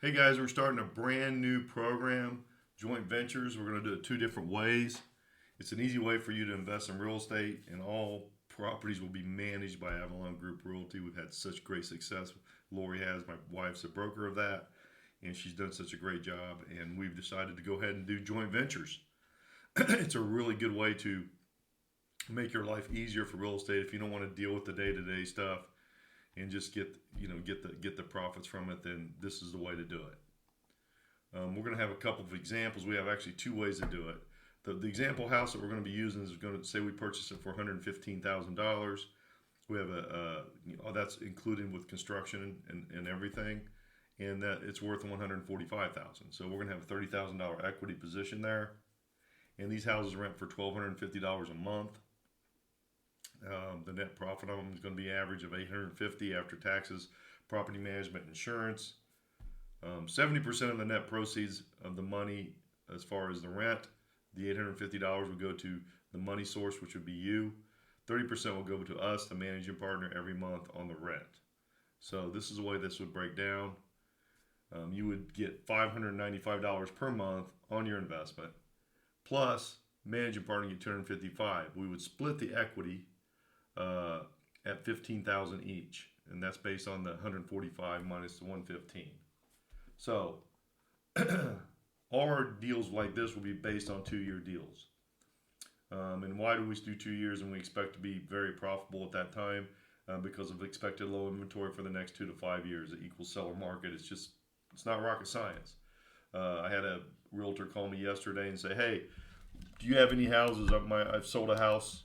Hey guys, we're starting a brand new program, joint ventures. We're going to do it two different ways. It's an easy way for you to invest in real estate, and all properties will be managed by Avalon Group Realty. We've had such great success. Lori has, my wife's a broker of that, and she's done such a great job. And we've decided to go ahead and do joint ventures. It's a really good way to make your life easier for real estate if you don't want to deal with the day-to-day stuff and just get the profits from it. Then this is the way to do it. We're going to have a couple of examples. We have actually two ways to do it. The example house that we're going to be using is going to say we purchase it for $115,000. We have that's included with construction and everything, and that it's worth $145,000. So we're going to have a $30,000 equity position there, and these houses rent for $1,250 a month. The net profit on them is going to be average of $850 after taxes, property management, insurance. 70% of the net proceeds of the money, as far as the rent, the $850 will go to the money source, which would be you. 30% will go to us, the managing partner, every month on the rent. So this is the way this would break down. You would get $595 per month on your investment, plus managing partner get $255. We would split the equity at $15,000 each, and that's based on the 145 minus the 115. So all our deals like this will be based on 2-year deals. And why do we do 2 years? And we expect to be very profitable at that time because of expected low inventory for the next 2 to 5 years. The equal seller market. It's not rocket science. I had a realtor call me yesterday and say, "Hey, do you have any houses? I've sold a house,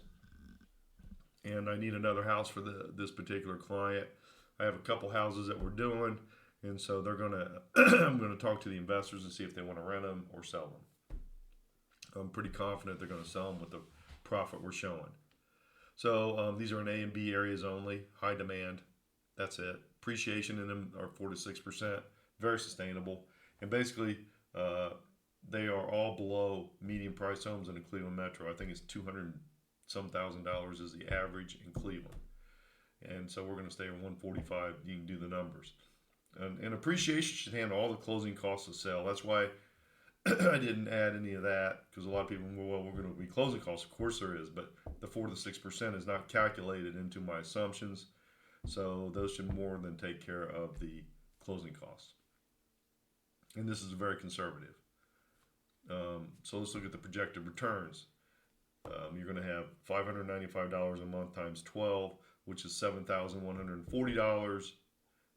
and I need another house for this particular client. I have a couple houses that we're doing, and so they're gonna I'm gonna talk to the investors and see if they want to rent them or sell them. I'm pretty confident they're going to sell them with the profit we're showing. So these are in A and B areas only, high demand. That's it. Appreciation in them are 4 to 6%, very sustainable, and basically they are all below median price homes in the Cleveland metro. I think it's $200-some thousand is the average in Cleveland, and so we're going to stay at 145. You can do the numbers, and appreciation should handle all the closing costs of sale. That's why I didn't add any of that, because a lot of people go, well, we're going to be closing costs. Of course there is, but the 4 to 6% is not calculated into my assumptions, so those should more than take care of the closing costs. And this is very conservative. So let's look at the projected returns. You're going to have $595 a month times 12, which is $7,140.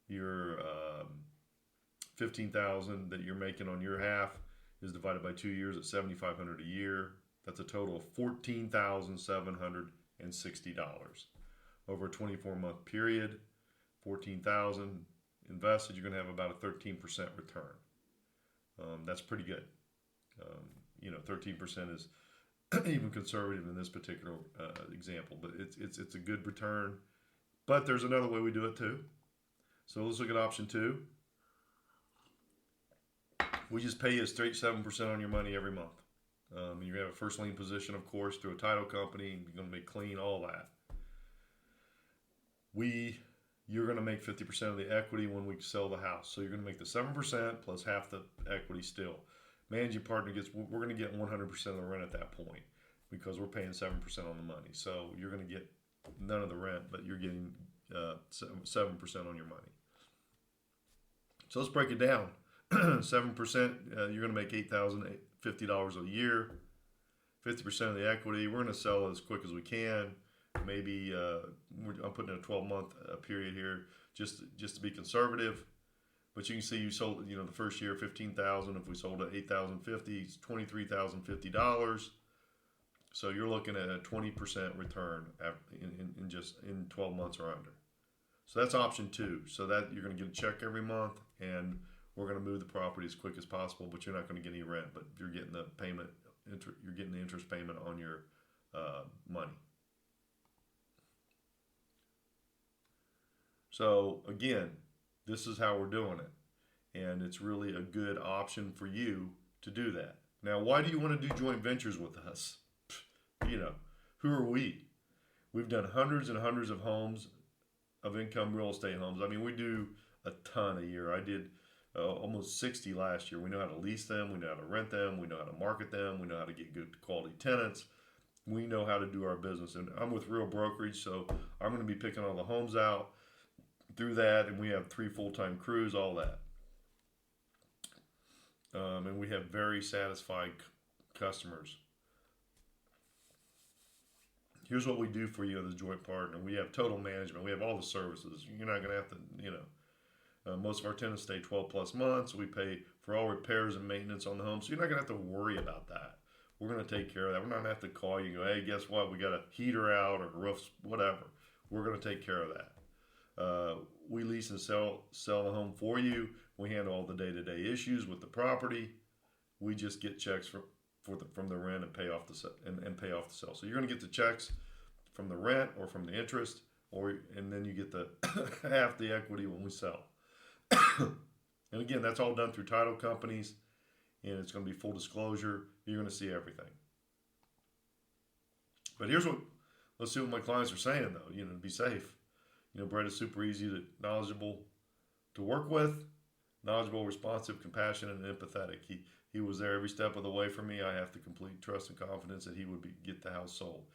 Your $15,000 that you're making on your half is divided by 2 years at $7,500 a year. That's a total of $14,760 over a 24-month period. $14,000 invested, you're going to have about a 13% return. That's pretty good. 13% is even conservative in this particular example, but it's a good return. But there's another way we do it too. So let's look at option 2. We just pay you a straight 7% on your money every month. You're going to have a first lien position, of course, through a title company. You're going to be clean, all that. You're going to make 50% of the equity when we sell the house. So you're going to make the 7% plus half the equity still. Managing partner we're going to get 100% of the rent at that point because we're paying 7% on the money. So you're going to get none of the rent, but you're getting 7% on your money. So let's break it down. 7%, you're going to make $8,050 a year. 50% of the equity, we're going to sell as quick as we can. Maybe I'm putting in a 12-month period here just to be conservative. But you can see you sold, the first year $15,000. If we sold at $8,050, it's $23,050. So you're looking at a 20% return in 12 months or under. So that's option 2. So that you're going to get a check every month, and we're going to move the property as quick as possible, but you're not going to get any rent, but you're getting the payment. You're getting the interest payment on your money. So again, this is how we're doing it, and it's really a good option for you to do that. Now, why do you want to do joint ventures with us? Who are we? We've done hundreds and hundreds of homes, of income real estate homes. I mean, we do a ton a year. I did almost 60 last year. We know how to lease them, we know how to rent them, we know how to market them, we know how to get good quality tenants. We know how to do our business. And I'm with Real Brokerage, so I'm going to be picking all the homes out through that, and we have 3 full-time crews, all that. And we have very satisfied customers. Here's what we do for you as a joint partner. We have total management. We have all the services. You're not going to have to, most of our tenants stay 12 plus months. We pay for all repairs and maintenance on the home. So you're not going to have to worry about that. We're going to take care of that. We're not going to have to call you and go, hey, guess what? We got a heater out or roofs, whatever. We're going to take care of that. We lease and sell the home for you. We handle all the day-to-day issues with the property. We just get checks from the rent and pay off the sale. So you're going to get the checks from the rent or from the interest, and then you get the half the equity when we sell. And again, that's all done through title companies, and it's going to be full disclosure. You're going to see everything. But let's see what my clients are saying though. To be safe. Brett is super easy knowledgeable to work with, knowledgeable, responsive, compassionate, and empathetic. He was there every step of the way for me. I have the complete trust and confidence that he would get the house sold.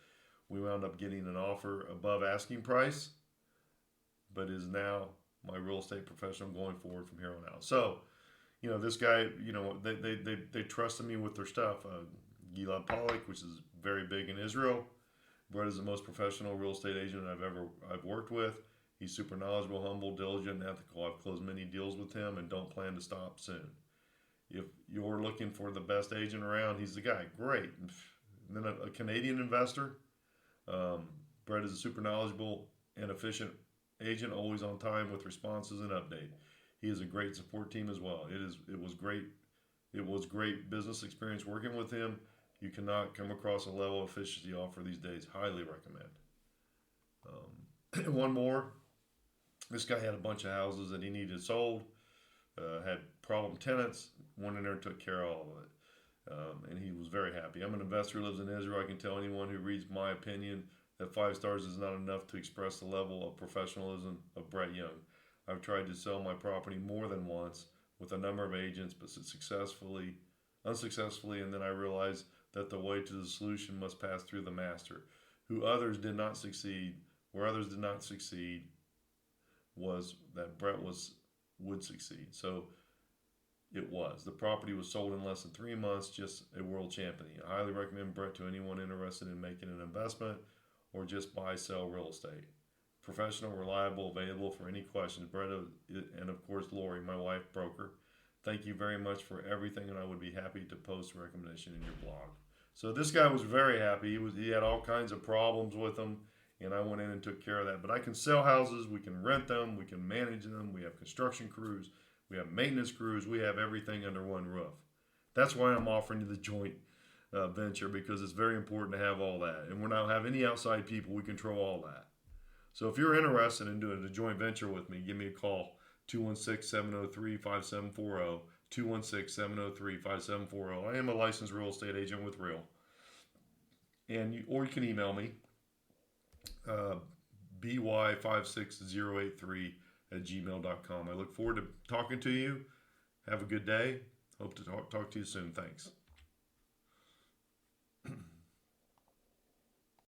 We wound up getting an offer above asking price, but is now my real estate professional going forward from here on out. So, this guy, they trusted me with their stuff. Gilad Pollack, which is very big in Israel. Brett is the most professional real estate agent I've worked with. He's super knowledgeable, humble, diligent, and ethical. I've closed many deals with him and don't plan to stop soon. If you're looking for the best agent around, he's the guy. Great. And then a Canadian investor. Brett is a super knowledgeable and efficient agent, always on time with responses and update. He has a great support team as well. It was great business experience working with him. You cannot come across a level of efficiency offer these days. Highly recommend. One more. This guy had a bunch of houses that he needed sold. Had problem tenants. Went in there and took care of all of it. And he was very happy. I'm an investor who lives in Israel. I can tell anyone who reads my opinion that 5 stars is not enough to express the level of professionalism of Brett Young. I've tried to sell my property more than once with a number of agents, but unsuccessfully, and then I realized that the way to the solution must pass through the master, where others did not succeed was that Brett would succeed. So it was. The property was sold in less than 3 months, just a world champion. I highly recommend Brett to anyone interested in making an investment or just buy, sell real estate. Professional, reliable, available for any questions. Brett and of course Lori, my wife, broker. Thank you very much for everything, and I would be happy to post a recommendation in your blog. So this guy was very happy. He had all kinds of problems with them, and I went in and took care of that. But I can sell houses, we can rent them, we can manage them, we have construction crews, we have maintenance crews, we have everything under one roof. That's why I'm offering you the joint venture, because it's very important to have all that. And we're not have any outside people, we control all that. So if you're interested in doing a joint venture with me, give me a call, 216-703-5740, 216-703-5740. I am a licensed real estate agent with Real. Or you can email me, by56083@gmail.com. I look forward to talking to you. Have a good day. Hope to talk to you soon. Thanks.